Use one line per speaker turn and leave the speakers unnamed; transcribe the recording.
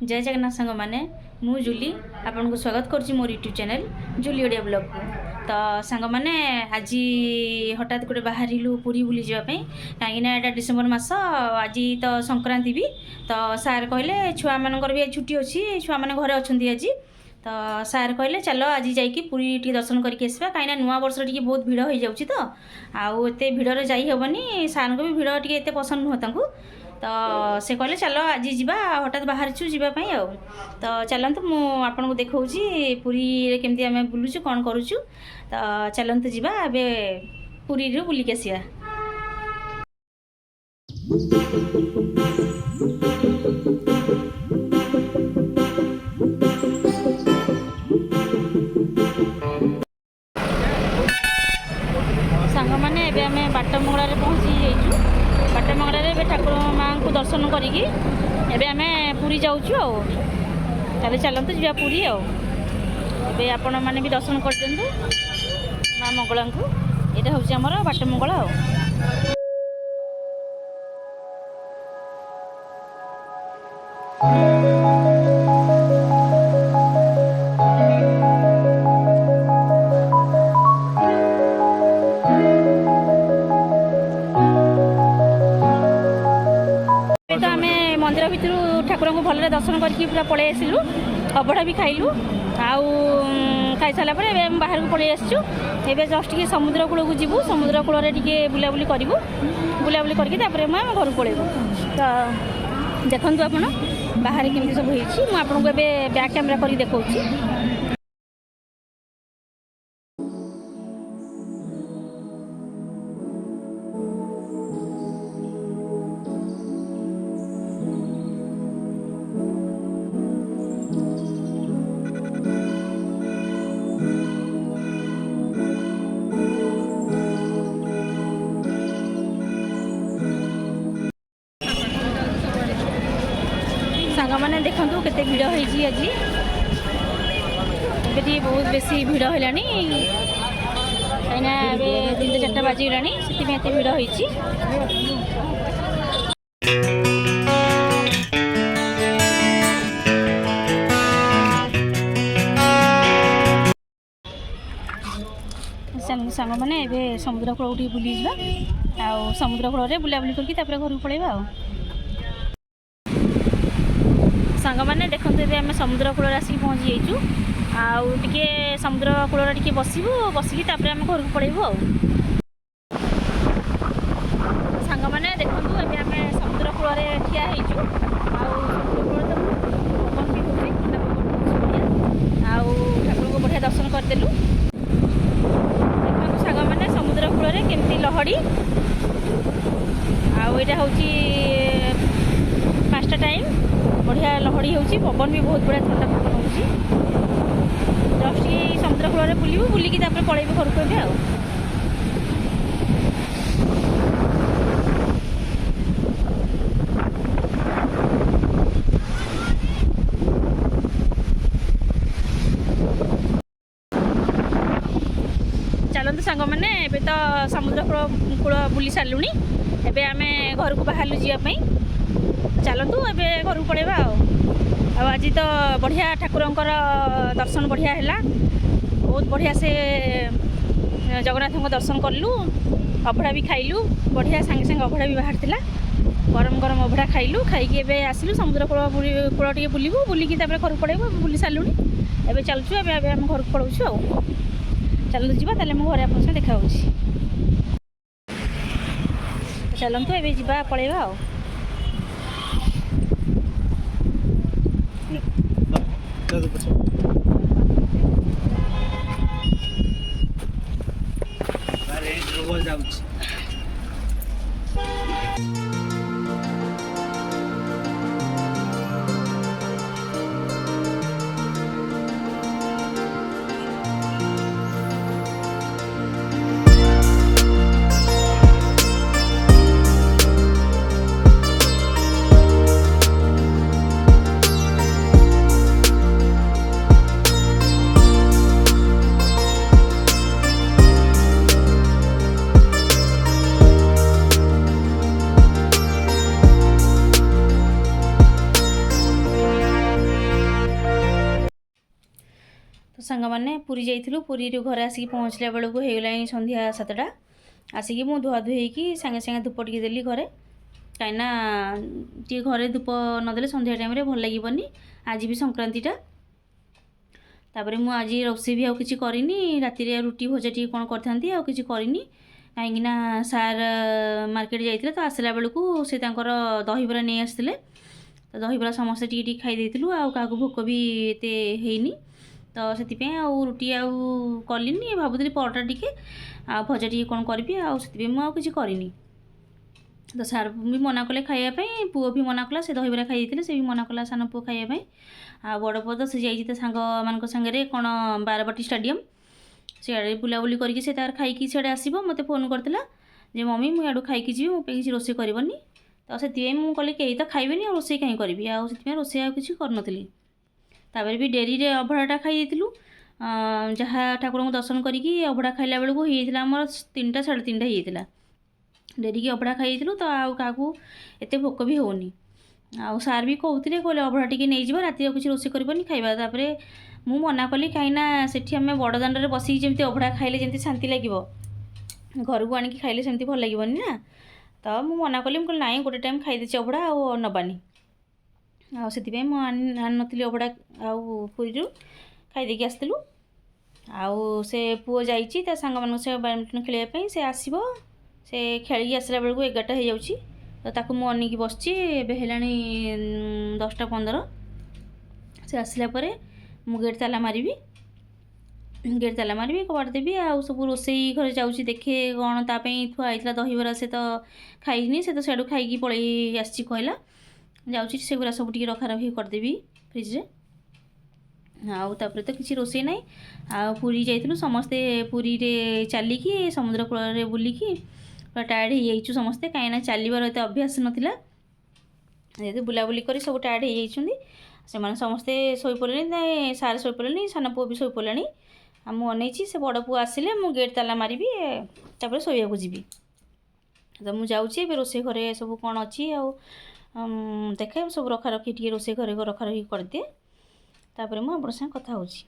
जय जगन्नाथ सांग मैंने मु जूली आपन को स्वागत करुँची मोर YouTube channel Julie Odia blog को। तो सांग मैंने आज हठात गोटे बाहरिलु पुरी बुली जावाई कहीं डिसेम्बर मास आज तो संक्रांति भी तो सार कहले छुआ मानकर भी छुट्टी अच्छी छुआ मैंने घरे अच्छा आज तो सार कहले चलो आज जाकि पुरी टी दर्शन करके आसवा कहीं नुआ वर्ष टी बहुत भिड़ हो जाऊँगी तो आउ एत भिड़े जाइबनी सार को भी भिड़ टी एत पसंद नुह तांकू तो से कहले चलो आज जीवा हठात बाहर जावाई आ तो चलतु मु आपन को देखा पुरी केमती आम बुलूचु कौन करुचु तो चलतु जीवा एबे पुरी बुलिक आसिया। सांग मैंने एबे आम बाटमंगला पहुँची जाइचु बाटमंगला ठाकुर माँ को दर्शन करी एबे आम पुरी जाऊँ ताले चलतु जा पुरी आबे आपण मैंने भी दर्शन कर दिंतु माँ मंगला को यहाँ हूँ आमर बाटमंगला मंदिर भितर ठाकुर को भल दर्शन करके पूरा पलि आसलु अबड़ा भी खाइलु आउ खाई सारा बाहर को पलि आसचु एबे जस्ट टी समुद्र कूल को जीवु समुद्र कूल टे बुलाबुली करूँ बुलाबुली करके घर को पलैबू तो देखु आप बाहर केमती सब होती मुझे बैक कैमेरा कर देखा। सांग मैंने देखु केते भिड़ होती आज ये बहुत बेसी भिड़ है कहीं 3-4 बाजिगला से भिड़ होती। सांग मैंने समुद्र कूल बुली जा समुद्र कूल बुलाबुली करके घर को पलैबा सांग मैंने देखते ये आम समुद्र कूल आसिक पहुँची जाइचु आउे समुद्र कूल टे बसबू बसिकी आम घर को पलैबू सांग मैंने देखु ये आम समुद्र कूल ठिया होइचु पवन भी ठाकुर को बढ़िया दर्शन करदेलु देखु सांग मैंने समुद्र कूल केमती लहड़ी आईटा हूँ 5टा टाइम बढ़िया लहड़ी होची पवन भी बहुत बढ़िया ठंडा पवन होची जस्ट समुद्र कूल बुलू बुलिकी पलैबू घर को आ चलते सांग मैंने एबे तो समुद्र कूल बुली सारूनी एबे आम घर को बाहर जावाई चलतु एबे घर को पलैबा आज तो बढ़िया ठाकुर दर्शन बढ़िया है बहुत बढ़िया से जगन्नाथ को दर्शन कलु अभड़ा भी खाइलु बढ़िया सांगे सांगे अभड़ा भी बाहर थिला गरम गरम अभड़ा खाइलु खाई आसिलु समुद्र कूल टे बुलबू बुलिकी घर को पलैबू बुली सारूनी एबे चलचु एबे आम घर को पलाऊँ चलतु जीवा ताले मो घरे आपन देखा चलतु एबे जीवा पलैबा ସାଙ୍ଗମାନେ ପୁରୀ ଯାଇଥିଲୁ। ପୁରୀରୁ ଘରେ ଆସିକି ପହଞ୍ଚିଲା ବେଳକୁ ହେଇଗଲାଣି ସନ୍ଧ୍ୟା 7ଟା। ଆସିକି ମୁଁ ଧୁଆଧୁଇ ହେଇକି ସାଙ୍ଗେ ସାଙ୍ଗେ ଧୂପ ଟିକେ ଦେଲି ଘରେ, କାହିଁକିନା ଟିକେ ଘରେ ଧୂପ ନଦେଲେ ସନ୍ଧ୍ୟା ଟାଇମ୍ରେ ଭଲ ଲାଗିବନି। ଆଜି ବି ସଂକ୍ରାନ୍ତିଟା। ତାପରେ ମୁଁ ଆଜି ରୋଷେଇ ବି ଆଉ କିଛି କରିନି। ରାତିରେ ରୁଟି ଭଜା ଟିକେ କ'ଣ କରିଥାନ୍ତି, ଆଉ କିଛି କରିନି। କାହିଁକିନା ସାର୍ ମାର୍କେଟ ଯାଇଥିଲେ, ତ ଆସିଲା ବେଳକୁ ସେ ତାଙ୍କର ଦହିବରା ନେଇ ଆସିଥିଲେ। ତ ଦହିବରା ସମସ୍ତେ ଟିକେ ଟିକେ ଖାଇ ଦେଇଥିଲୁ, ଆଉ କାହାକୁ ଭୋକ ବି ଏତେ ହେଇନି। ତ ସେଥିପାଇଁ ଆଉ ରୁଟି ଆଉ କଲିନି। ଭାବୁଥିଲି ପରଟା ଟିକେ ଆଉ ଭଜା ଟିକେ କ'ଣ କରିବି, ଆଉ ସେଥିପାଇଁ ମୁଁ ଆଉ କିଛି କରିନି। ତ ସାର୍ ବି ମନା କଲେ ଖାଇବା ପାଇଁ, ପୁଅ ବି ମନା କଲା। ସେ ଦହିବରା ଖାଇ ଦେଇଥିଲେ, ସେ ବି ମନା କଲା ସାନ ପୁଅ ଖାଇବା ପାଇଁ। ଆଉ ବଡ଼ ପୁଅ ତ ସେ ଯାଇଛି ତା ସାଙ୍ଗମାନଙ୍କ ସାଙ୍ଗରେ କ'ଣ ବାରବାଟୀ ଷ୍ଟାଡ଼ିୟମ୍, ସିଆଡ଼େ ବୁଲାବୁଲି କରିକି ସେ ତାର ଖାଇକି ସିଆଡ଼େ ଆସିବ। ମୋତେ ଫୋନ୍ କରିଥିଲା ଯେ ମମି ମୁଁ ଇଆଡ଼ୁ ଖାଇକି ଯିବି, ମୋ ପାଇଁ କିଛି ରୋଷେଇ କରିବନି। ତ ସେଥିପାଇଁ ମୁଁ କହିଲି କେହି ତ ଖାଇବେନି, ଆଉ ରୋଷେଇ କାହିଁ କରିବି, ଆଉ ସେଥିପାଇଁ ରୋଷେଇ ଆଉ କିଛି କରିନଥିଲି। ତାପରେ ବି ଡେରିରେ ଅଭଡ଼ାଟା ଖାଇ ଦେଇଥିଲୁ। ଯାହା ଠାକୁରଙ୍କୁ ଦର୍ଶନ କରିକି ଅଭଡ଼ା ଖାଇଲା ବେଳକୁ ହେଇଯାଇଥିଲା ଆମର 3ଟା 3:30 ହେଇଯାଇଥିଲା। ଡେରିକି ଅଭଡ଼ା ଖାଇ ଦେଇଥିଲୁ, ତ ଆଉ କାହାକୁ ଏତେ ଭୋକ ବି ହେଉନି। ଆଉ ସାର୍ ବି କହୁଥିଲେ, କହିଲେ ଅଭଡ଼ା ଟିକେ ନେଇଯିବ, ରାତିରେ ଆଉ କିଛି ରୋଷେଇ କରିବନି, ଖାଇବା। ତାପରେ ମୁଁ ମନା କଲି, କାହିଁକିନା ସେଠି ଆମେ ବଡ଼ଦାଣ୍ଡରେ ବସିକି ଯେମିତି ଅଭଡ଼ା ଖାଇଲେ ଯେମିତି ଶାନ୍ତି ଲାଗିବ, ଘରକୁ ଆଣିକି ଖାଇଲେ ସେମିତି ଭଲ ଲାଗିବନି ନା। ତ ମୁଁ ମନା କଲି, ମୁଁ କହିଲି ନାଇଁ ଗୋଟେ ଟାଇମ୍ ଖାଇଦେଇଛି ଅଭଡ଼ା, ଆଉ ନେବାନି। ଆଉ ସେଥିପାଇଁ ମୁଁ ଆଣିନଥିଲି ଅଭଡ଼ା। ଆଉ ପୁରୀରୁ ଖାଇଦେଇକି ଆସିଥିଲୁ। ଆଉ ସେ ପୁଅ ଯାଇଛି ତା ସାଙ୍ଗମାନଙ୍କ ସହ ବ୍ୟାଡ଼ମିଣ୍ଟନ ଖେଳିବା ପାଇଁ। ସେ ଆସିବ, ସେ ଖେଳିକି ଆସିଲା ବେଳକୁ 11ଟା ହେଇଯାଉଛି। ତ ତାକୁ ମୁଁ ଅନେଇକି ବସିଛି। ଏବେ ହେଲାଣି 10ଟା 15। ସେ ଆସିଲା ପରେ ମୁଁ ଗେଟ୍ ତାଲା ମାରିବି, କବାଟ ଦେବି। ଆଉ ସବୁ ରୋଷେଇ ଘରେ ଯାଉଛି, ଦେଖେ କ'ଣ ତା ପାଇଁ ଥୁଆ ହେଇଥିଲା ଦହିବରା, ସେ ତ ଖାଇନି, ସେ ତ ସିଆଡ଼ୁ ଖାଇକି ପଳେଇ ଆସିଛି କହିଲା। ଯାଉଛି ସେଗୁଡ଼ା ସବୁ ଟିକେ ରଖାରଖି କରିଦେବି ଫ୍ରିଜ୍ରେ। ଆଉ ତାପରେ ତ କିଛି ରୋଷେଇ ନାହିଁ। ଆଉ ପୁରୀ ଯାଇଥିଲୁ ସମସ୍ତେ, ପୁରୀରେ ଚାଲିକି ସମୁଦ୍ର କୂଳରେ ବୁଲିକି ପୁରା ଟାୟାର୍ଡ଼ ହେଇଯାଇଛୁ ସମସ୍ତେ, କାହିଁକିନା ଚାଲିବାର ଏତେ ଅଭ୍ୟାସ ନଥିଲା। ଯେହେତୁ ବୁଲାବୁଲି କରି ସବୁ ଟାୟାର୍ଡ଼ ହେଇଯାଇଛନ୍ତି, ସେମାନେ ସମସ୍ତେ ଶୋଇପଡ଼ିଲେଣି। ସାର୍ ଶୋଇପଡ଼ିଲେଣି, ସାନ ପୁଅ ବି ଶୋଇପଡ଼ିଲାଣି। ଆଉ ମୁଁ ଅନେଇଛି, ସେ ବଡ଼ ପୁଅ ଆସିଲେ ମୁଁ ଗେଟ୍ ତାଲା ମାରିବି, ତାପରେ ଶୋଇବାକୁ ଯିବି। ତ ମୁଁ ଯାଉଛି ଏବେ ରୋଷେଇ ଘରେ ସବୁ କ'ଣ ଅଛି, ଆଉ ଦେଖେ ସବୁ ରଖାରଖି ଟିକେ ରୋଷେଇ ଘରେ ରଖାରଖି କରିଦିଏ। ତାପରେ ମୁଁ ଆପଣଙ୍କ ସାଙ୍ଗେ କଥା ହେଉଛି।